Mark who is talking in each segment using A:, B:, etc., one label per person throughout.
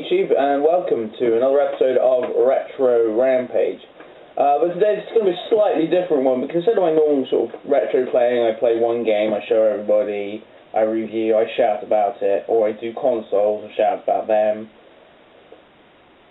A: YouTube, and welcome to another episode of Retro Rampage. But today it's going to be a slightly different one, because instead of my normal sort of retro playing, I play one game, I show everybody, I review, I shout about it, or I do consoles, I shout about them.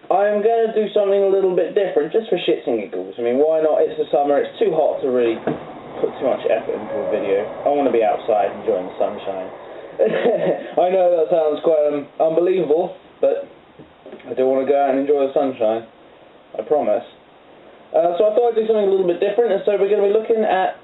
A: I'm going to do something a little bit different, just for shits and giggles. I mean, why not? It's the summer, it's too hot to really put too much effort into a video. I want to be outside enjoying the sunshine. I know that sounds quite unbelievable, but I do want to go out and enjoy the sunshine. I promise. So I thought I'd do something a little bit different, and so we're going to be looking at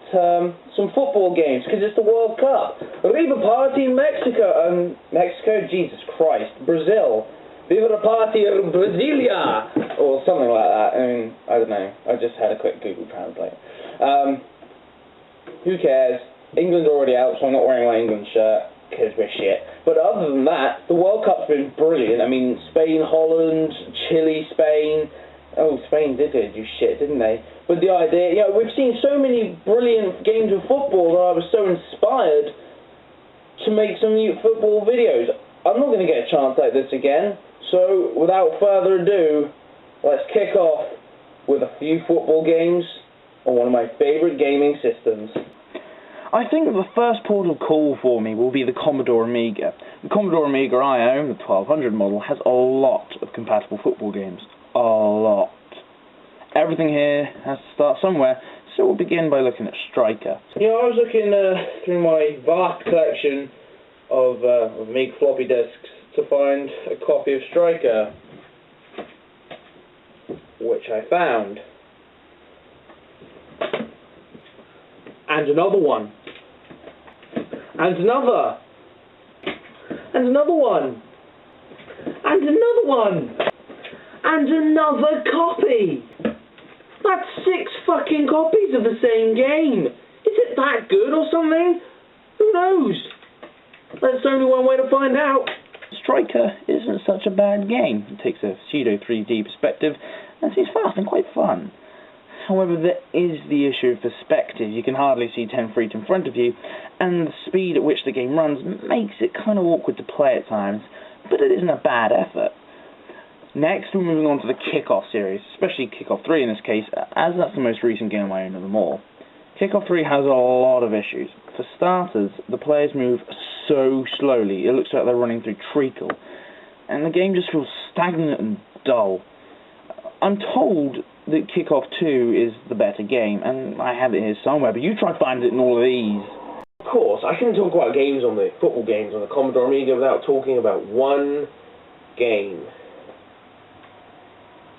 A: some football games, because it's the World Cup. Viva Party in Mexico! Mexico? Jesus Christ. Brazil. Viva la Party of Brasilia! Or something like that. I mean, I don't know. I just had a quick Google Translate. Who cares? England's already out, so I'm not wearing my England shirt, because we're shit. But other than that, the World Cup's been brilliant. I mean, Spain, Holland, Chile, Spain. Oh, Spain did do shit, didn't they? But the idea, you know, we've seen so many brilliant games of football that I was so inspired to make some new football videos. I'm not going to get a chance like this again. So, without further ado, let's kick off with a few football games on one of my favourite gaming systems. I think the first port of call for me will be the Commodore Amiga. The Commodore Amiga I own, the 1200 model, has a lot of compatible football games. A lot. Everything here has to start somewhere, so we'll begin by looking at Striker. You know, I was looking through my vast collection of Amiga floppy disks to find a copy of Striker, which I found. And another one. And another. And another one. And another one. And another copy. That's 6 fucking copies of the same game. Is it that good or something? Who knows? There's only one way to find out. Striker isn't such a bad game. It takes a pseudo 3D perspective and seems fast and quite fun. However, there is the issue of perspective. You can hardly see 10 feet in front of you, and the speed at which the game runs makes it kind of awkward to play at times, but it isn't a bad effort. Next, we're moving on to the Kickoff series, especially Kickoff 3 in this case, as that's the most recent game I own of them all. Kickoff 3 has a lot of issues. For starters, the players move so slowly, it looks like they're running through treacle, and the game just feels stagnant and dull. I'm told that Kickoff 2 is the better game, and I have it here somewhere, but you try to find it in all of these. Of course, I can talk about games on the football games on the Commodore Amiga without talking about one game.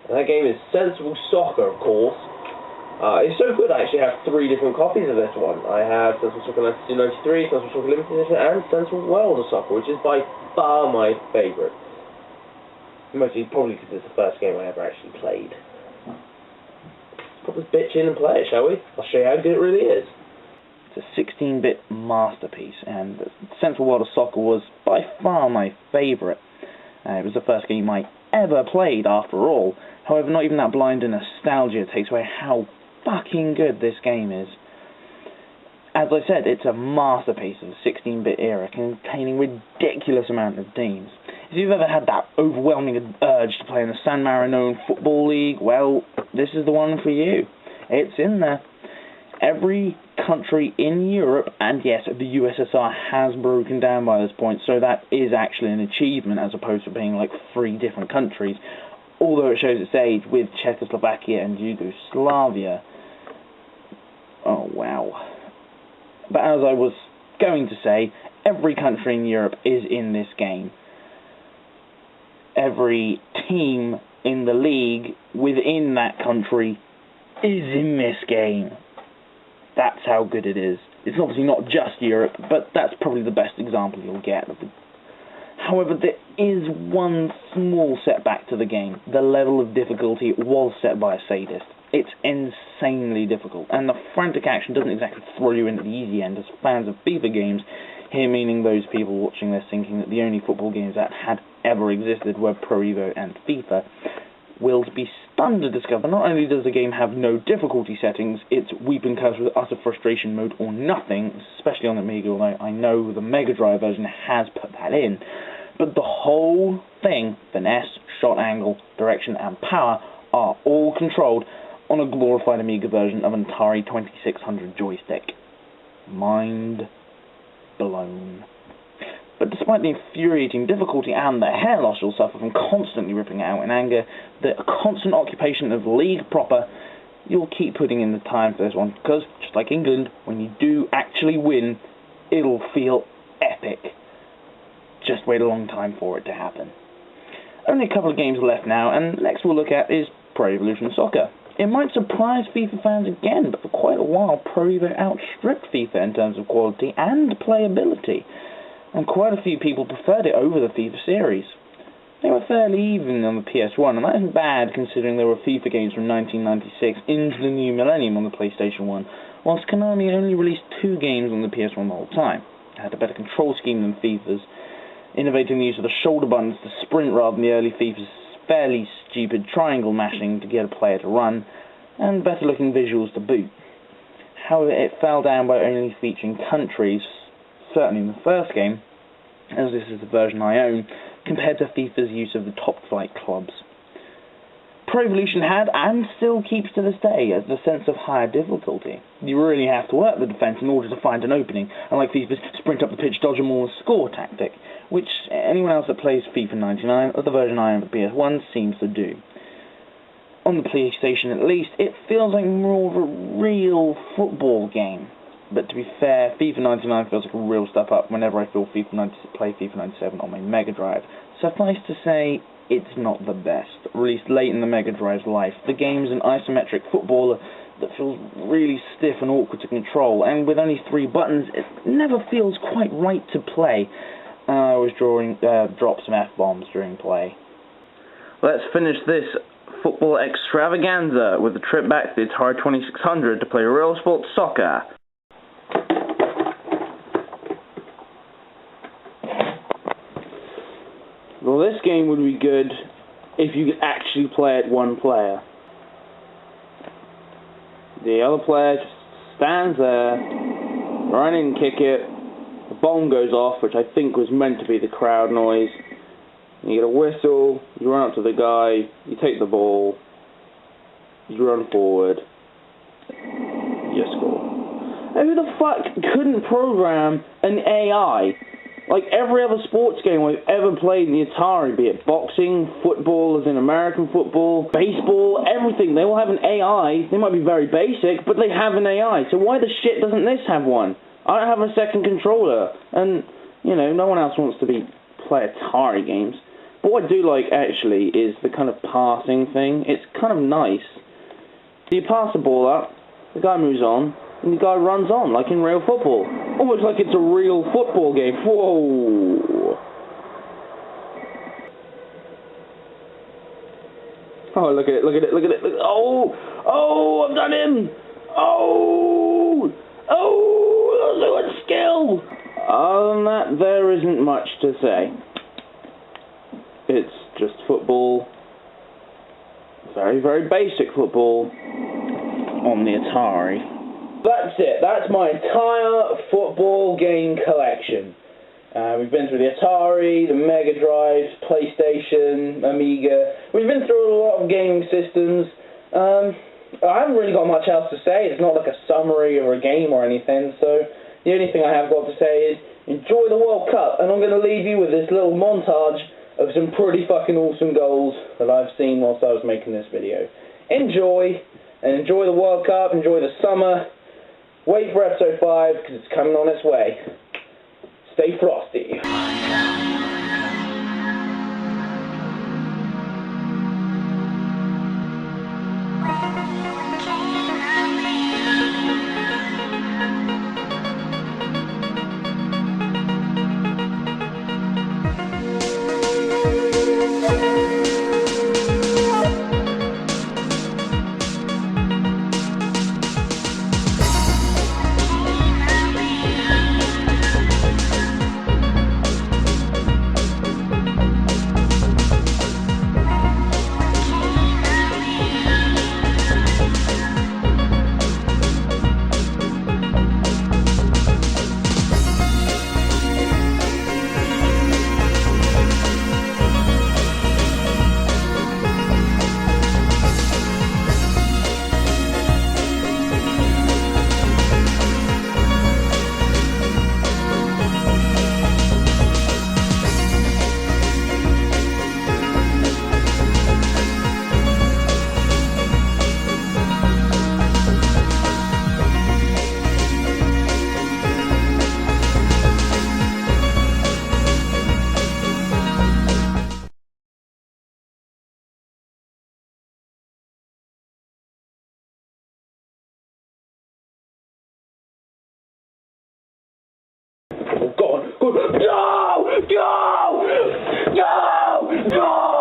A: And that game is Sensible Soccer, of course. It's so good I actually have 3 different copies of this one. I have Sensible Soccer 1993, Sensible Soccer Limited Edition, and Sensible World of Soccer, which is by far my favourite. Mostly probably because it's the first game I ever actually played. Let's put this bitch in and play it, shall we? I'll show you how good it really is. It's a 16-bit masterpiece, and Sensible World of Soccer was by far my favourite. It was the first game I ever played, after all. However, not even that blind nostalgia takes away how fucking good this game is. As I said, it's a masterpiece of the 16-bit era, containing ridiculous amount of teams. If you've ever had that overwhelming urge to play in the San Marino Football League, well, this is the one for you. It's in there. Every country in Europe, and yes, the USSR has broken down by this point, so that is actually an achievement as opposed to being like 3 different countries, although it shows its age with Czechoslovakia and Yugoslavia. Oh, wow. But as I was going to say, every country in Europe is in this game. Every team in the league within that country is in this game. That's how good it is. It's obviously not just Europe, but that's probably the best example you'll get of it. However, there is one small setback to the game. The level of difficulty was set by a sadist. It's insanely difficult, and the frantic action doesn't exactly throw you into the easy end as fans of FIFA games, here meaning those people watching this thinking that the only football games that had ever existed were Pro Evo and FIFA, will be stunned to discover not only does the game have no difficulty settings, it's weep and curse with utter frustration mode or nothing, especially on the Amiga, although I know the Mega Drive version has put that in. But the whole thing, finesse,
B: shot angle, direction, and power are all controlled on a glorified Amiga version of an Atari 2600 joystick. Mind blown. But despite the infuriating difficulty and the hair loss you'll suffer from constantly ripping it out in anger, the constant occupation of League proper, you'll keep putting in the time for this one, because, just like England, when you do actually win, it'll feel epic. Just wait a long time for it to happen. Only a couple of games left now, and next we'll look at is Pro Evolution Soccer. It might surprise FIFA fans again, but for quite a while Pro Evo outstripped FIFA in terms of quality and playability, and quite a few people preferred it over the FIFA series. They were fairly even on the PS1, and that isn't bad considering there were FIFA games from 1996 into the new millennium on the PlayStation 1, whilst Konami only released 2 games on the PS1 the whole time. It had a better control scheme than FIFA's, innovating the use of the shoulder buttons to sprint rather than the early FIFA's fairly stupid triangle mashing to get a player to run, and better looking visuals to boot. However, it fell down by only featuring countries, certainly in the first game, as this is the version I own, compared to FIFA's use of the top flight clubs. Pro Evolution had, and still keeps to this day, as a sense of higher difficulty. You really have to work the defence in order to find an opening, unlike FIFA's sprint up the pitch, dodge them all, and score tactic, which anyone else that plays FIFA 99, or the version I own for PS1, seems to do. On the PlayStation at least, it feels like more of a real football game. But to be fair, FIFA 99 feels like a real step up whenever I play FIFA 97 on my Mega Drive. Suffice to say, it's not the best. Released late in the Mega Drive's life, the game's an isometric footballer that feels really stiff and awkward to control, and with only 3 buttons, it never feels quite right to play. I was drop some F-bombs during play. Let's finish this football extravaganza with a trip back to the Atari 2600 to play real sports soccer. Well, this game would be good if you could actually play it one player. The other player just stands there, run in, kick it, the bomb goes off, which I think was meant to be the crowd noise. You get a whistle, you run up to the guy, you take the ball, you run forward, you score. And who the fuck couldn't program an AI? Like every other sports game I've ever played in the Atari, be it boxing, football as in American football, baseball, everything, they all have an AI. They might be very basic, but they have an AI. So why the shit doesn't this have one? I don't have a second controller, and, you know, no one else wants to play Atari games. But what I do like, actually, is the kind of passing thing. It's kind of nice. So you pass the ball up, the guy moves on, and the guy runs on, like in real football. Almost like it's a real football game. Whoa! Oh, look at it, look at it, look at it. Oh! Oh, I've done him! Oh! Oh! Look at skill! Other than that, there isn't much to say. It's just football. Very, very basic football on the Atari. That's it. That's my entire football game collection. We've been through the Atari, the Mega Drive, PlayStation, Amiga. We've been through a lot of gaming systems. I haven't really got much else to say. It's not like a summary or a game or anything. So the only thing I have got to say is enjoy the World Cup. And I'm going to leave you with this little montage of some pretty fucking awesome goals that I've seen whilst I was making this video. Enjoy, and enjoy the World Cup, enjoy the summer. Wait for episode 5, because it's coming on its way. Stay frosty.
A: Go! Go! Go! Go!